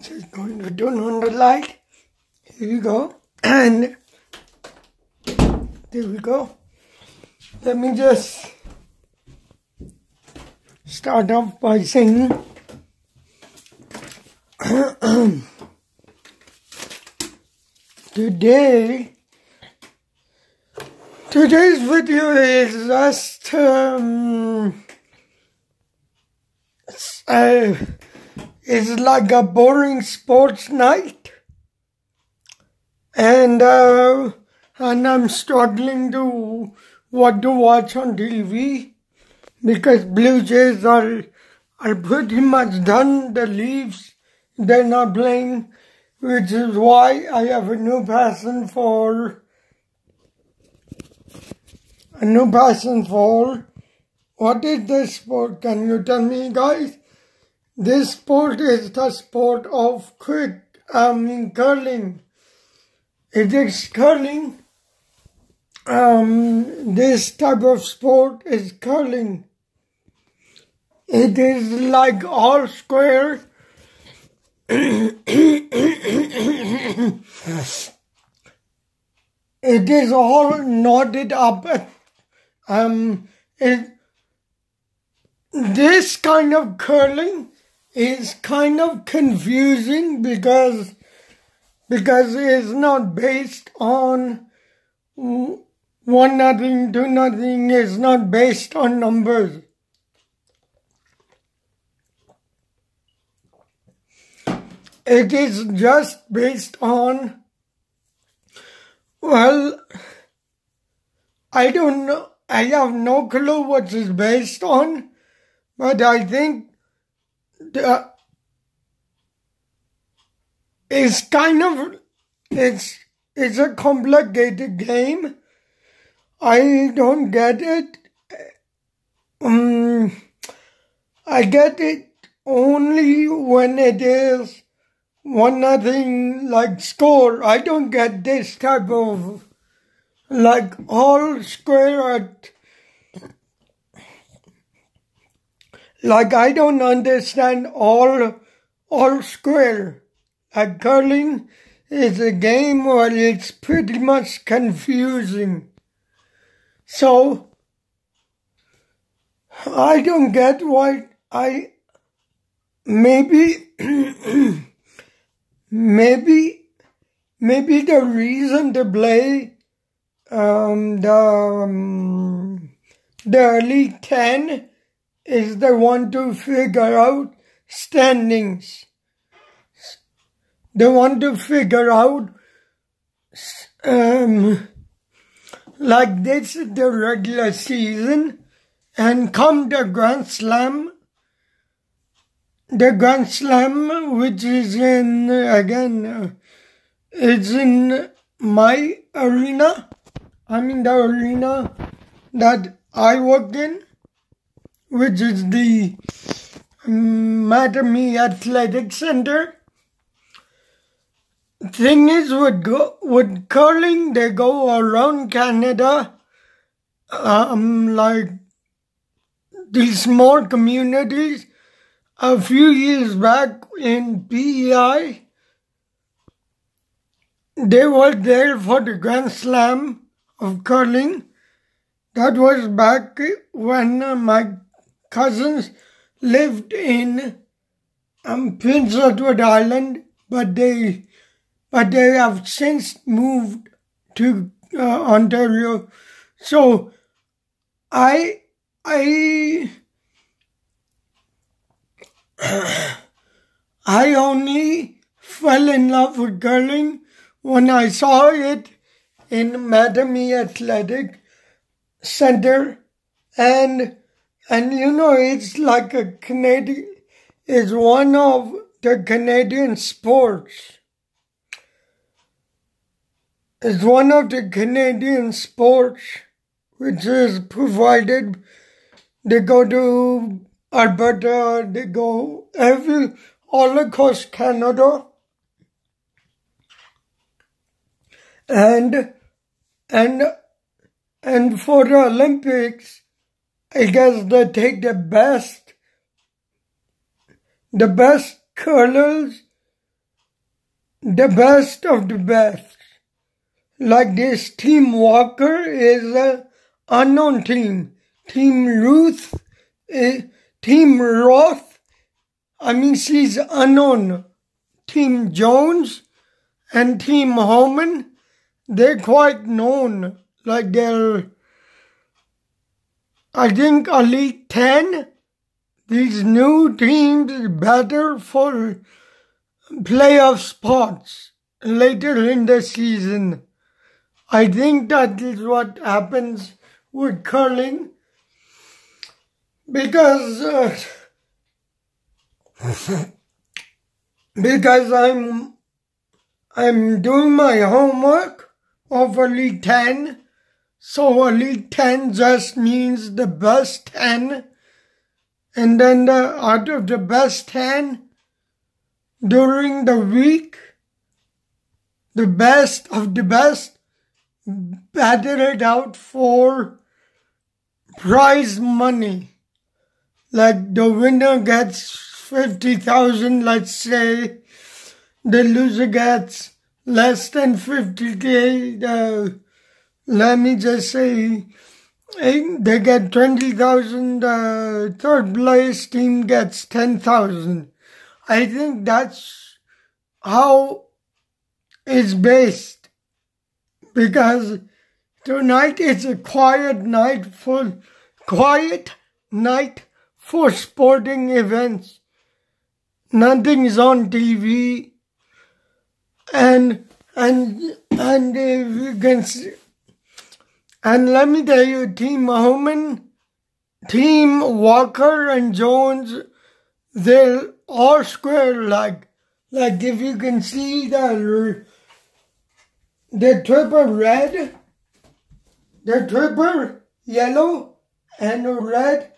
Just going to turn on the light. Here we go. And there we go. Let me just start off by saying today's video is just it's like a boring sports night, and I'm struggling to what to watch on TV because Blue Jays are pretty much done. The Leafs, they're not playing, which is why I have a new passion for what is this sport? Can you tell me, guys? This sport is the sport of curling. It is curling. This type of sport is curling. It is like all square. It is all knotted up. This kind of curling is kind of confusing because it's not based on 1-0, 2-0. It's not based on numbers. It is just based on, well, I don't know. I have no clue what it's based on, but I think it's a complicated game. I don't get it. I get it only when it is 1-0 like score. I don't get this type of like all square. Like I don't understand all square. Like curling is a game where it's pretty much confusing. So I don't get why maybe the reason to play the Elite 10 is they want to figure out standings. They want to figure out like this is the regular season, and come the Grand Slam, which is in, again, it's in my arena. I mean the arena that I work in, which is the Matamy Athletic Center. Thing is, with curling, they go around Canada, like these small communities. A few years back in PEI, they were there for the Grand Slam of curling. That was back when my cousins lived in Prince Edward Island, but they have since moved to Ontario. So I only fell in love with curling when I saw it in Matamy Athletic Center, and you know, it's like it's one of the Canadian sports. It's one of the Canadian sports which is provided. They go to Alberta, they go all across Canada, and for the Olympics, I guess they take the best curlers the best of the best. Like this Team Walker is an unknown team. Team Ruth, Team Roth, she's unknown. Team Jones and Team Holman, they're quite known. Like they're, I think, Elite 10. These new teams battle for playoff spots later in the season. I think that is what happens with curling, because I'm doing my homework of Elite 10. So Elite 10 just means the best 10. And then out of the best 10, during the week, the best of the best battle it out for prize money. Like the winner gets 50,000, let's say. The loser gets less than 50K. Let me just say, they get 20,000, third place team gets 10,000. I think that's how it's based, because tonight is a quiet night for sporting events. Nothing is on TV, and if you can see. And let me tell you, Team Holman, Team Walker and Jones, they're all square. Like if you can see the triple red, the triple yellow, and the red,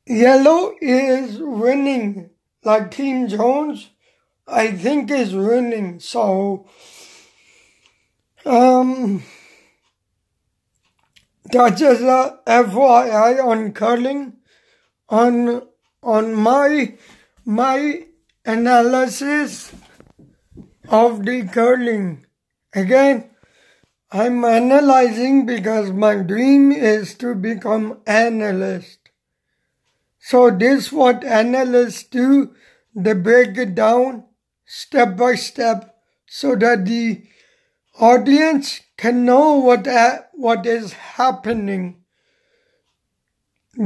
yellow is winning. Like Team Jones, I think is winning. So, that's just a FYI on curling, on my analysis of the curling. Again, I'm analyzing because my dream is to become analyst. So this is what analysts do. They break it down step by step so that the audience can know what is happening,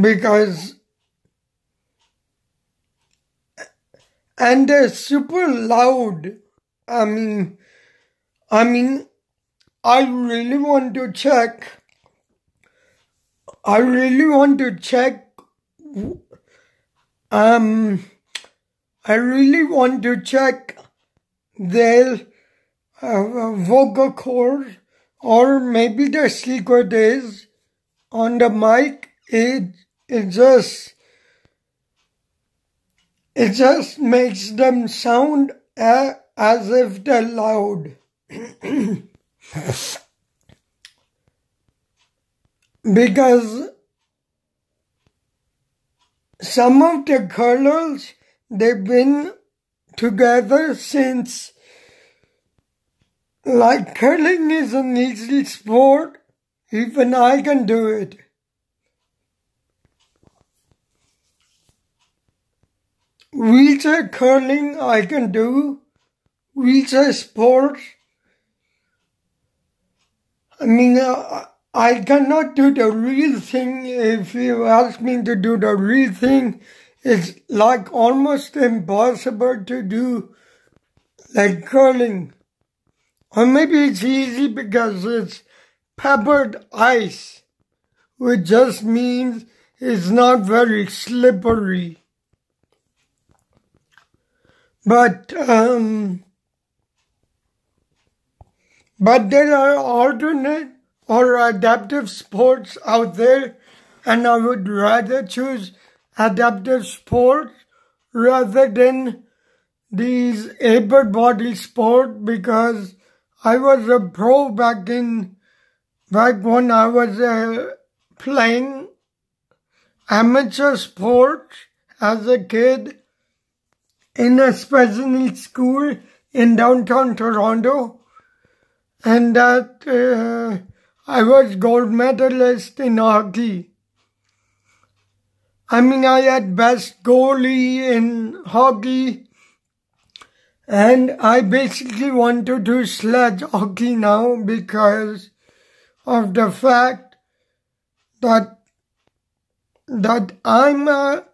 because and they're super loud. I really want to check. I really want to check their vocal cords, or maybe the secret is on the mic. It just makes them sound as if they're loud. Because some of the curlers, they've been together since, like, curling is an easy sport. Even I can do it. Wheelchair curling I can do. Wheelchair sports. I cannot do the real thing. If you ask me to do the real thing, it's like almost impossible to do, like curling. Or maybe it's easy because it's peppered ice, which just means it's not very slippery. But there are alternate or adaptive sports out there, and I would rather choose adaptive sports rather than these able-bodied sport, because I was a pro back when I was playing amateur sports as a kid in a special needs school in downtown Toronto, and that I was gold medalist in hockey. I mean, I had best goalie in hockey, and I basically want to do sledge hockey now because of the fact that I'm a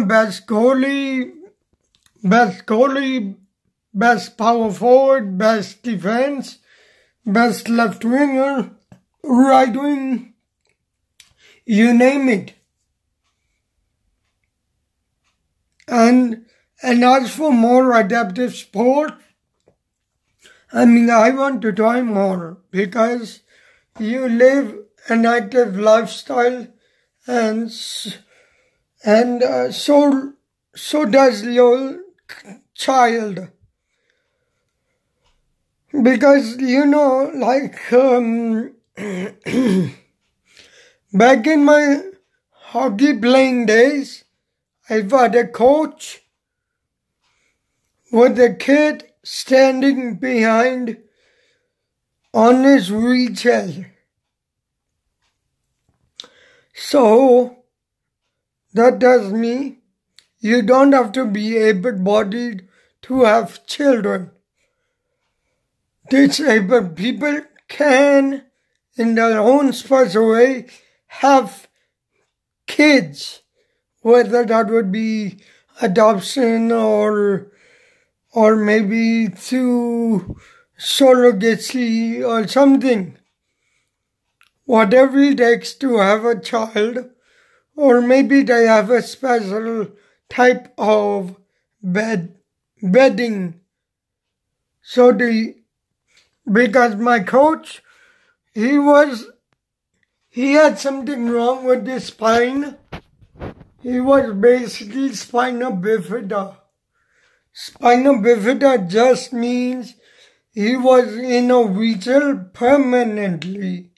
best goalie, best power forward, best defense, best left winger, right wing, you name it. And as for more adaptive sport, I mean, I want to try more because you live an active lifestyle, and so does your child. Because, you know, like back in my hockey playing days, I've had a coach with a kid standing behind on his wheelchair. So that tells me you don't have to be able-bodied to have children. Disabled people can, in their own special way, have kids, whether that would be adoption or maybe through surrogacy or something. Whatever it takes to have a child, or maybe they have a special type of bedding. So because my coach, he had something wrong with his spine. He was basically spina bifida. Spina bifida just means he was in a wheelchair permanently.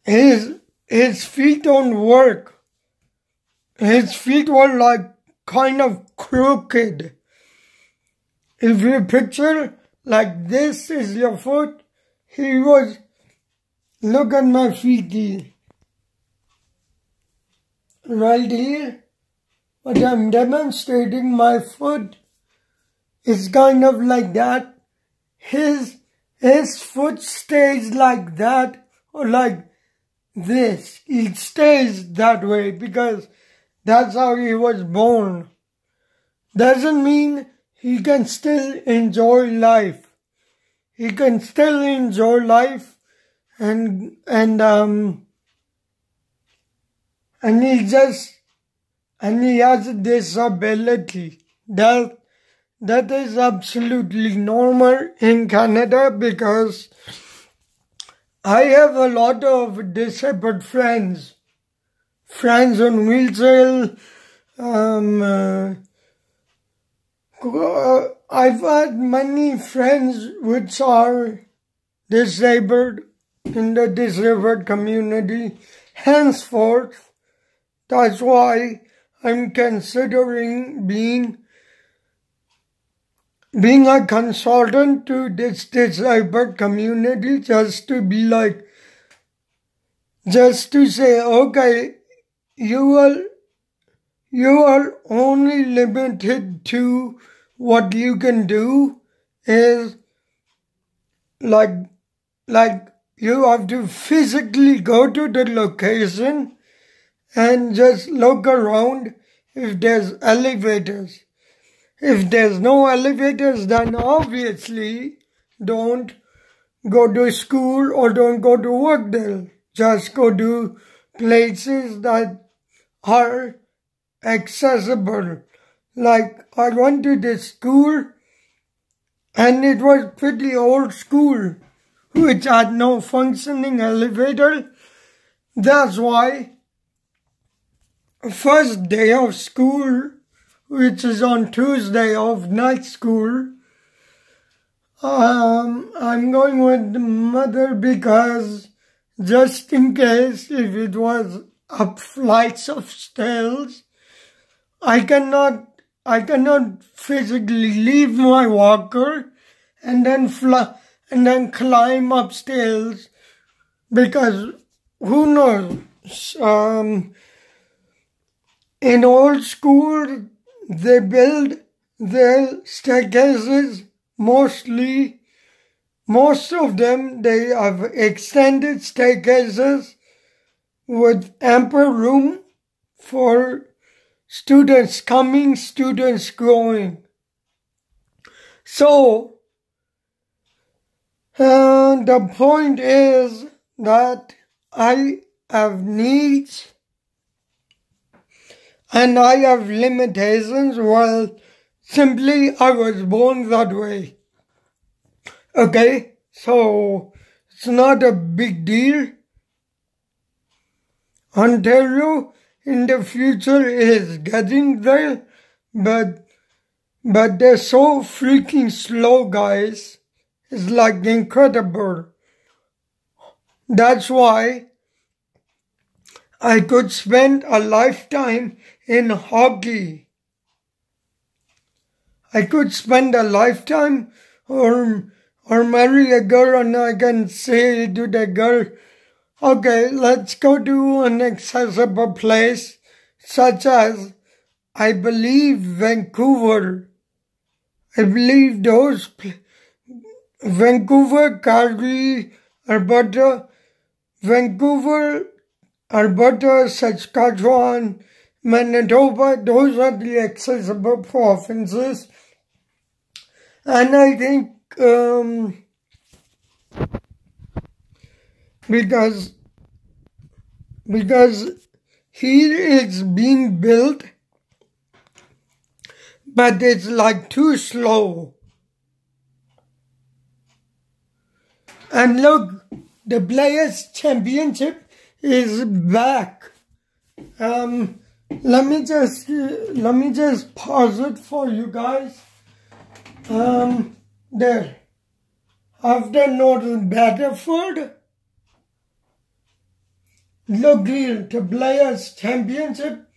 His feet don't work. His feet were like kind of crooked. If you picture like this is your foot, he was, look at my feet here. Right here, what I'm demonstrating, my foot is kind of like that. His foot stays like that or like this. It stays that way because that's how he was born. Doesn't mean he can still enjoy life. He can still enjoy life and he has a disability. That is absolutely normal in Canada because I have a lot of disabled friends on wheelchair. I've had many friends which are disabled in the disabled community. Henceforth, that's why I'm considering being a consultant to this disabled community, just to say, okay, you are only limited to what you can do is like you have to physically go to the location and just look around if there's elevators. If there's no elevators, then obviously don't go to school or don't go to work there. Just go to places that are accessible. Like I went to this school and it was pretty old school, which had no functioning elevator. That's why first day of school, which is on Tuesday of night school, I'm going with the mother because just in case if it was up flights of stairs I cannot physically leave my walker and then climb upstairs, because who knows? In old school, they build their staircases most of them, they have extended staircases with ample room for students coming, students going. So, the point is that I have needs and I have limitations. Well, simply I was born that way. Okay, so it's not a big deal. Ontario in the future is getting there, but they're so freaking slow, guys. It's like incredible. That's why I could spend a lifetime in hockey. I could spend a lifetime or marry a girl and I can say to the girl, okay, let's go to an accessible place such as, I believe, Vancouver. I believe Vancouver, Calgary, Alberta, Saskatchewan, Manitoba, those are the accessible provinces. And I think because here it's being built, but it's like too slow. And look, the Players Championship is back. Let me just pause it for you guys. There. After Northern Battleford, look here, the Players Championship,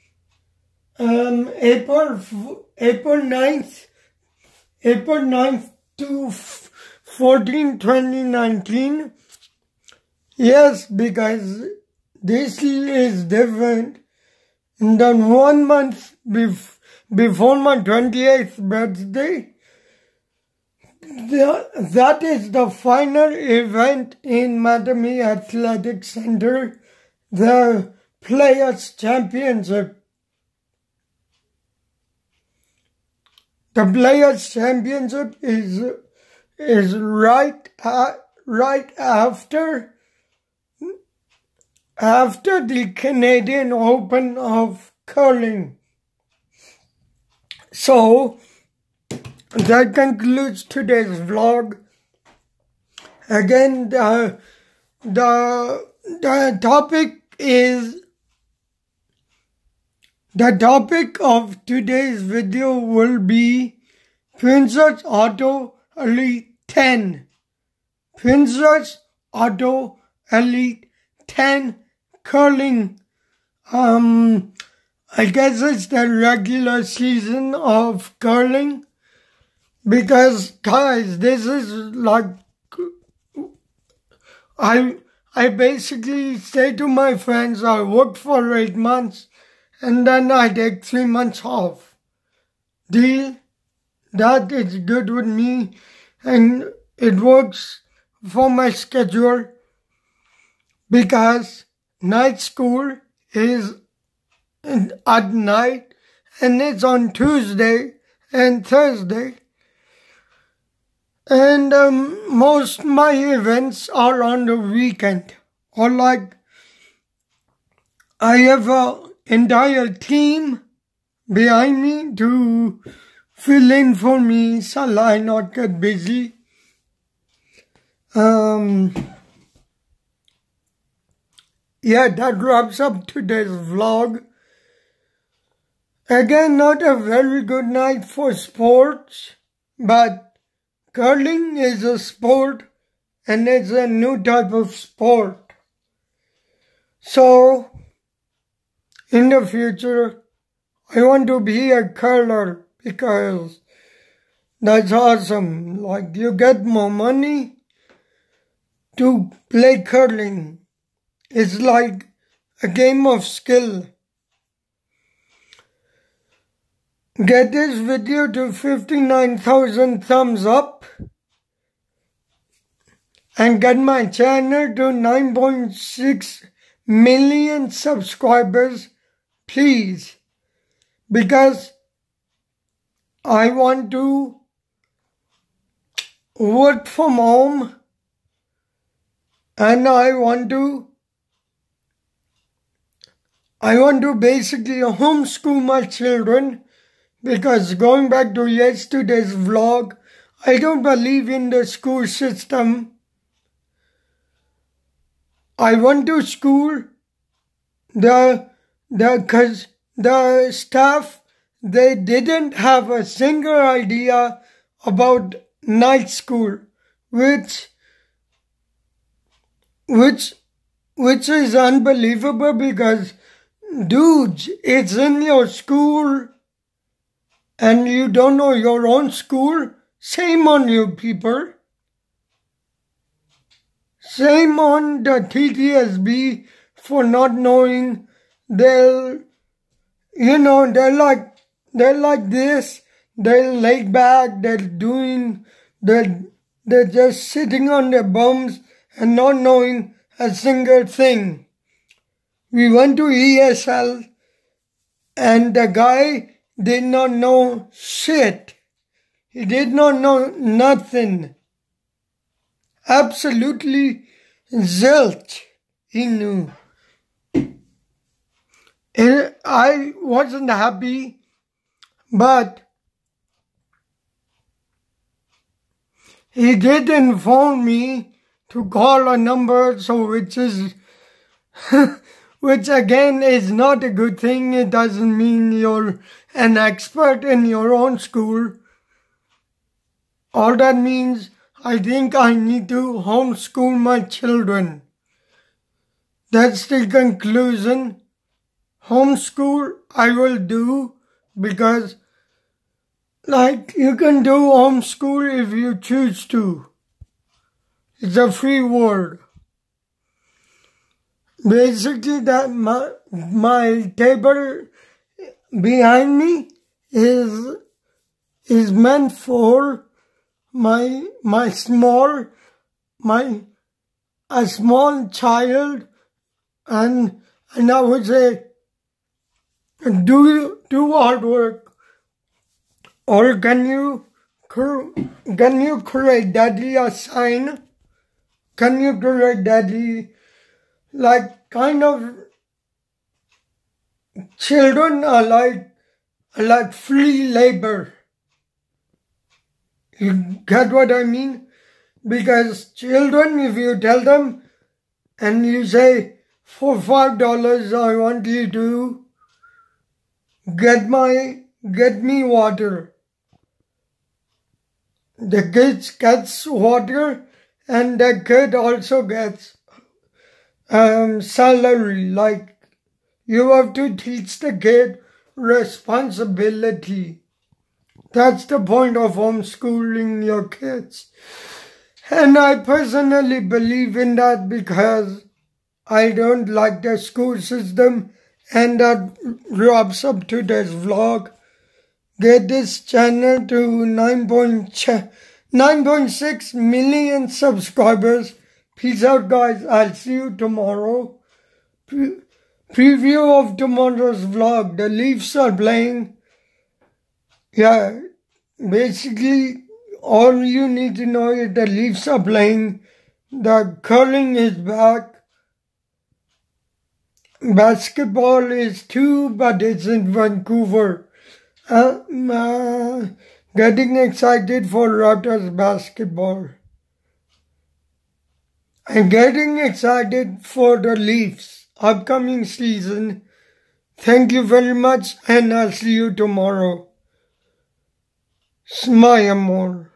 April 9th to 14, 2019. Yes, because this is different. And then 1 month before my 28th birthday, that is the final event in Mattamy Athletic Center, the Players Championship. The Players Championship is right after the Canadian Open of curling. So that concludes today's vlog. Again, the topic of today's video will be Princess Auto Elite 10. Princess Auto Elite 10 curling. I guess it's the regular season of curling. Because, guys, this is like, I basically say to my friends, I work for 8 months and then I take 3 months off. Deal? That is good with me and it works for my schedule because night school is at night and it's on Tuesday and Thursday. And most my events are on the weekend. Or like, I have an entire team behind me to fill in for me so I not get busy. Yeah, that wraps up today's vlog. Again, not a very good night for sports, but curling is a sport and it's a new type of sport. So, in the future, I want to be a curler because that's awesome. Like, you get more money to play curling. It's like a game of skill. Get this video to 59,000 thumbs up and get my channel to 9.6 million subscribers, please, because I want to work from home and I want to basically homeschool my children, because going back to yesterday's vlog, I don't believe in the school system. I went to school, because the staff, they didn't have a single idea about night school, which is unbelievable, because dudes, it's in your school and you don't know your own school. Shame on you people. Shame on the TTSB for not knowing. They're like this. They're laid back. They're just sitting on their bums and not knowing a single thing. We went to ESL and the guy did not know shit. He did not know nothing. Absolutely zilch. He knew. I wasn't happy, but he did inform me to call a number, which again is not a good thing. It doesn't mean you're an expert in your own school. All that means, I think I need to homeschool my children. That's the conclusion. Homeschool I will do, because you can do homeschool if you choose to. It's a free world. Basically, that my table behind me is meant for a small child, and I would say do hard work, or can you create daddy a sign? Can you create daddy, kind of children are like free labor. You get what I mean? Because children, if you tell them and you say, for $5 I want you to get me water. The kid gets water and the kid also gets salary. Like, you have to teach the kid responsibility. That's the point of homeschooling your kids. And I personally believe in that, because I don't like the school system, and that wraps up today's vlog. Get this channel to 9.6 million subscribers. Peace out, guys. I'll see you tomorrow. Preview of tomorrow's vlog. The Leafs are playing. Yeah, basically all you need to know is the Leafs are playing. The curling is back. Basketball is too, but it's in Vancouver. Getting excited for Raptors basketball. I'm getting excited for the Leafs upcoming season. Thank you very much, and I'll see you tomorrow. Smile more.